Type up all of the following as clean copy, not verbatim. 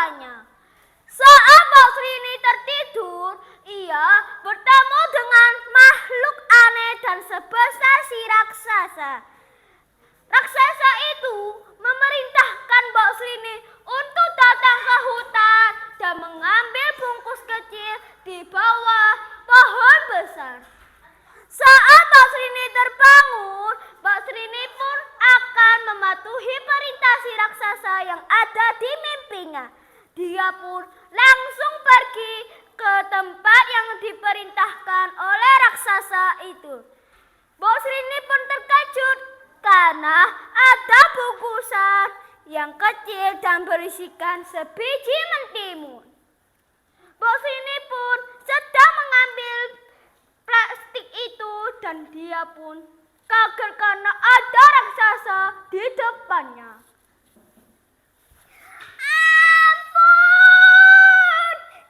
tuanya. Saat Mbak Srini tertidur, ia bertemu dengan makhluk aneh dan sebesar si raksasa. Raksasa itu memerintahkan Mbak Srini untuk datang ke hutan dan mengambil bungkus kecil di bawah pohon besar. Saat Mbak Srini terbangun, Mbak Srini pun akan mematuhi perintah si raksasa yang ada di mimpinya. Dia pun langsung pergi ke tempat yang diperintahkan oleh raksasa itu. Mbak Srini pun terkejut karena ada bungkusan yang kecil dan berisikan sebiji mentimun. Mbak Srini pun sedang mengambil plastik itu dan dia pun kaget karena ada raksasa di depannya. Ampun,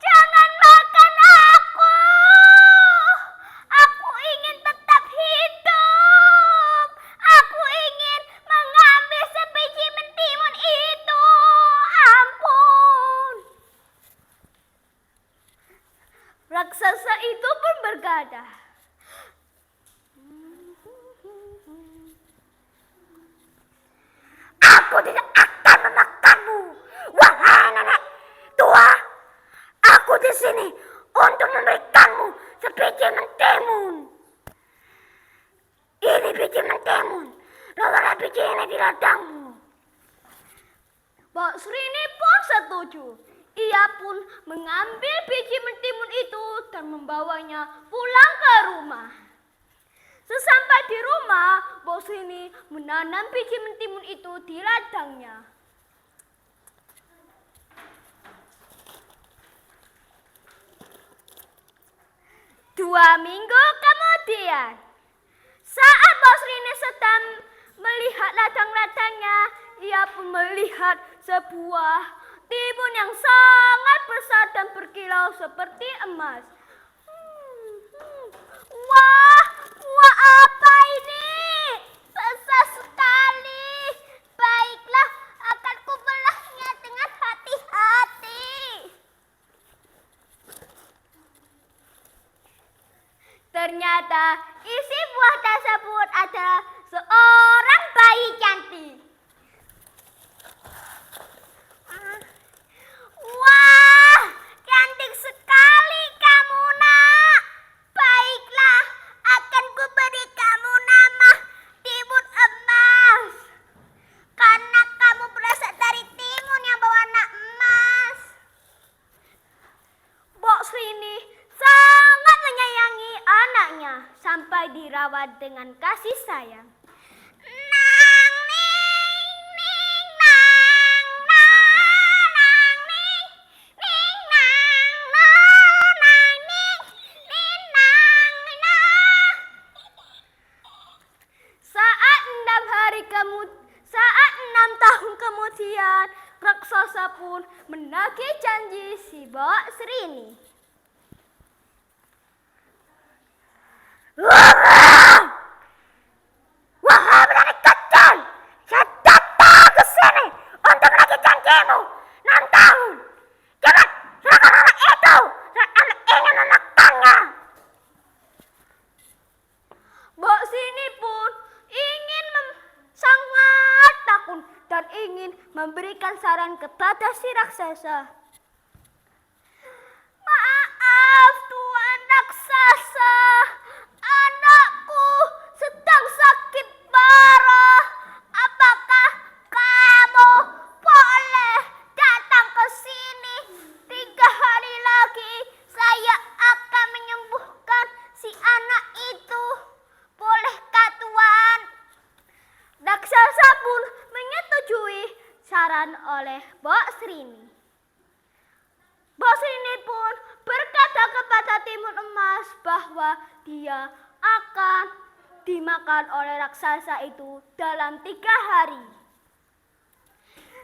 jangan makan aku. Aku ingin tetap hidup. Aku ingin mengambil sebiji mentimun itu. Ampun. Raksasa itu pun berkata, aku tidak akan memakanmu, wahai nenek tua. Aku di sini untuk memberikanmu sebiji mentimun. Ini biji mentimun, bawalah biji ini di ladangmu. Mbak Srini pun setuju. Ia pun mengambil biji mentimun itu dan membawanya pulang ke rumah. Sesampai di rumah, Mbak Srini menanam biji mentimun itu di ladangnya. Dua minggu kemudian, saat Mbak Srini sedang melihat ladang-ladangnya, ia pun melihat sebuah timun yang sangat besar dan berkilau seperti emas. Wah, buah apa ini? Besar sekali. Baiklah, akan kubelahnya dengan hati-hati. Ternyata isi buah tersebut adalah seorang bayi cantik. Wah, cantik sekali kamu, Nak. Baiklah, akan kuberi kamu nama timun emas. Karena kamu berasal dari timun yang berwarna emas. Mbak Srini sangat menyayangi anaknya sampai dirawat dengan kasih sayang. Nang ning ning nang nang nang ning ning nang nang nang ning ning nang nang. Saat 6 tahun kemudian, raksasa pun menagih janji si Mbak Srini. Wahai berani kecil, saya datang ke sini untuk menagih janjimu 6 tahun. Cepat, serahkan anak itu, saya ingin memakannya. Mbak Srini pun sangat takut dan ingin memberikan saran kepada si raksasa. Maaf Tuan Raksasa, anakku sedang sakit parah. Apakah kamu boleh datang ke sini? 3 hari lagi saya akan menyembuhkan si anak itu. Bolehkah Tuan? Raksasa pun menyetujui saran oleh Mbak Srini. Mbak Srini pun berkata kepada timun emas bahwa dia akan dimakan oleh raksasa itu dalam 3 hari.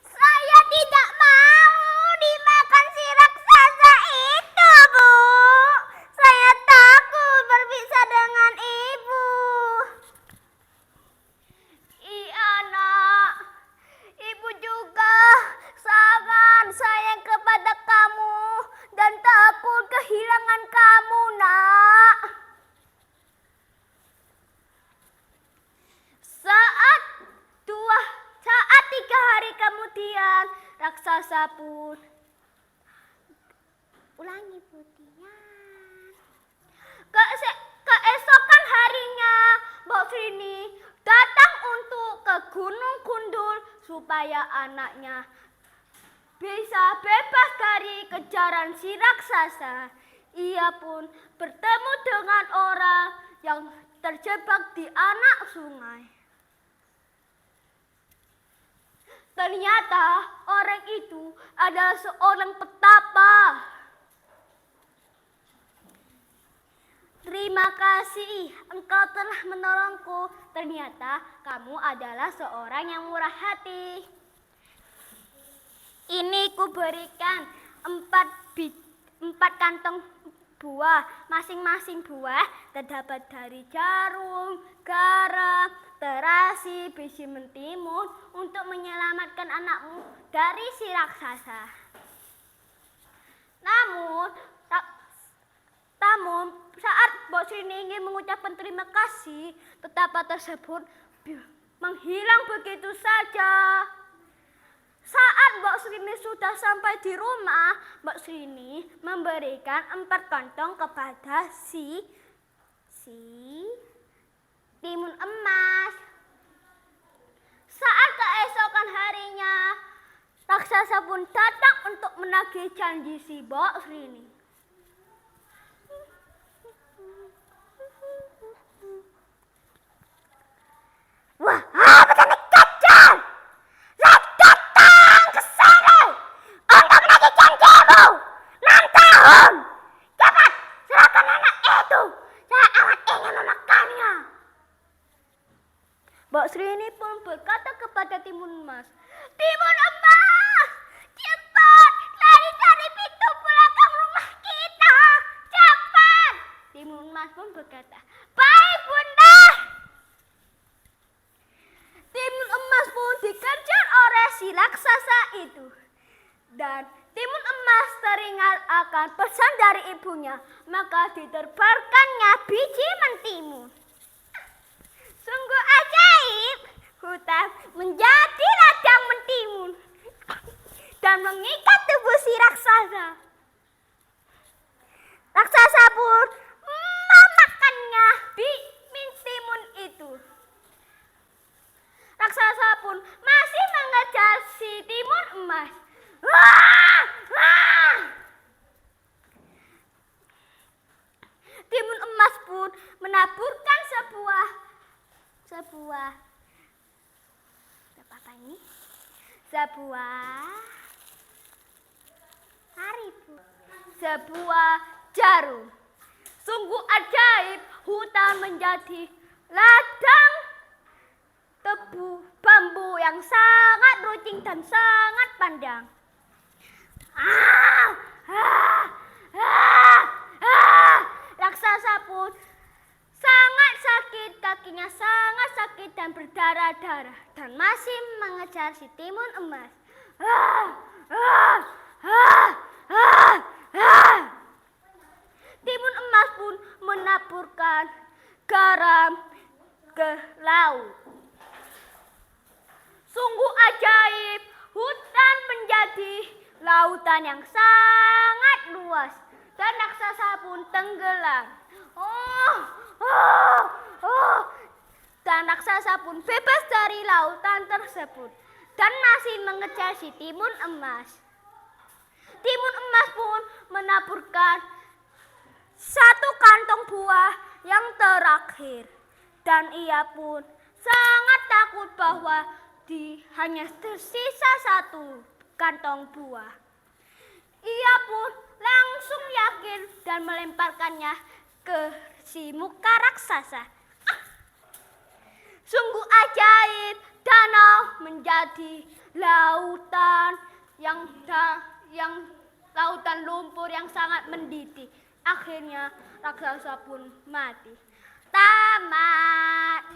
Saya tidak mau dimakan si raksasa itu, Bu. Saya takut berpisah dengan ibu. Iya, Nak. Ibu juga sangat sayang kepada nak. Saat 3 hari kemudian raksasa pun ulangi putian. Keesokan harinya Mbok Srini datang untuk ke Gunung Gundul supaya anaknya bisa bebas dari kejaran si raksasa. Ia pun bertemu dengan orang yang terjebak di anak sungai. Ternyata orang itu adalah seorang petapa. Terima kasih, engkau telah menolongku. Ternyata kamu adalah seorang yang murah hati. Ini kuberikan 4 kantong buah. Masing-masing buah terdapat dari jarum, garam, terasi, biji mentimun untuk menyelamatkan anakmu dari si raksasa. Namun saat Mbok Srini ingin mengucapkan terima kasih, petapa tersebut menghilang begitu saja. Saat Mbok Srini sudah sampai di rumah, Mbok Srini memberikan 4 kantong kepada si timun emas. Saat keesokan harinya, raksasa pun datang untuk menagih janji si Mbok Srini. Wah, petani kecil! Saya datang ke sini untuk menagih janjimu 6 tahun. Cepat, serahkan anak itu. Saya amat ingin memakannya. Mbok Srini pun berkata kepada timun emas, "Timun emas, cepat lari dari pintu belakang rumah kita, cepat!" Timun emas pun berkata, "Baik, Bunda." Timun emas pun dikejar oleh si raksasa itu. Dan timun emas teringat akan pesan dari ibunya, maka diterbarkannya biji mentimun. Sungguh ajaib, hutan menjadi ladang mentimun dan mengikat tubuh si raksasa. Raksasa pun memakannya mentimun itu. Raksasa pun masih mengejar si timun emas. Wah! Wah! Timun emas pun menaburkan sebuah jarum. Sungguh ajaib, hutan menjadi ladang tebu bambu yang sangat runcing dan sangat panjang. Raksasa pun sangat sakit, kakinya sangat sakit dan berdarah-darah dan masih mengejar si timun emas. Timun emas pun menaburkan garam ke laut. Sungguh ajaib, hutan menjadi lautan yang sangat luas dan raksasa pun tenggelam. Dan raksasa pun bebas dari lautan tersebut dan masih mengejar si timun emas. Timun emas pun menaburkan 1 kantong buah yang terakhir dan ia pun sangat takut bahwa hanya tersisa 1 kantong buah. Ia pun langsung yakin dan melemparkannya ke si muka raksasa. Sungguh ajaib, danau menjadi lautan yang lautan lumpur yang sangat mendidih. Akhirnya raksasa pun mati. Tamat.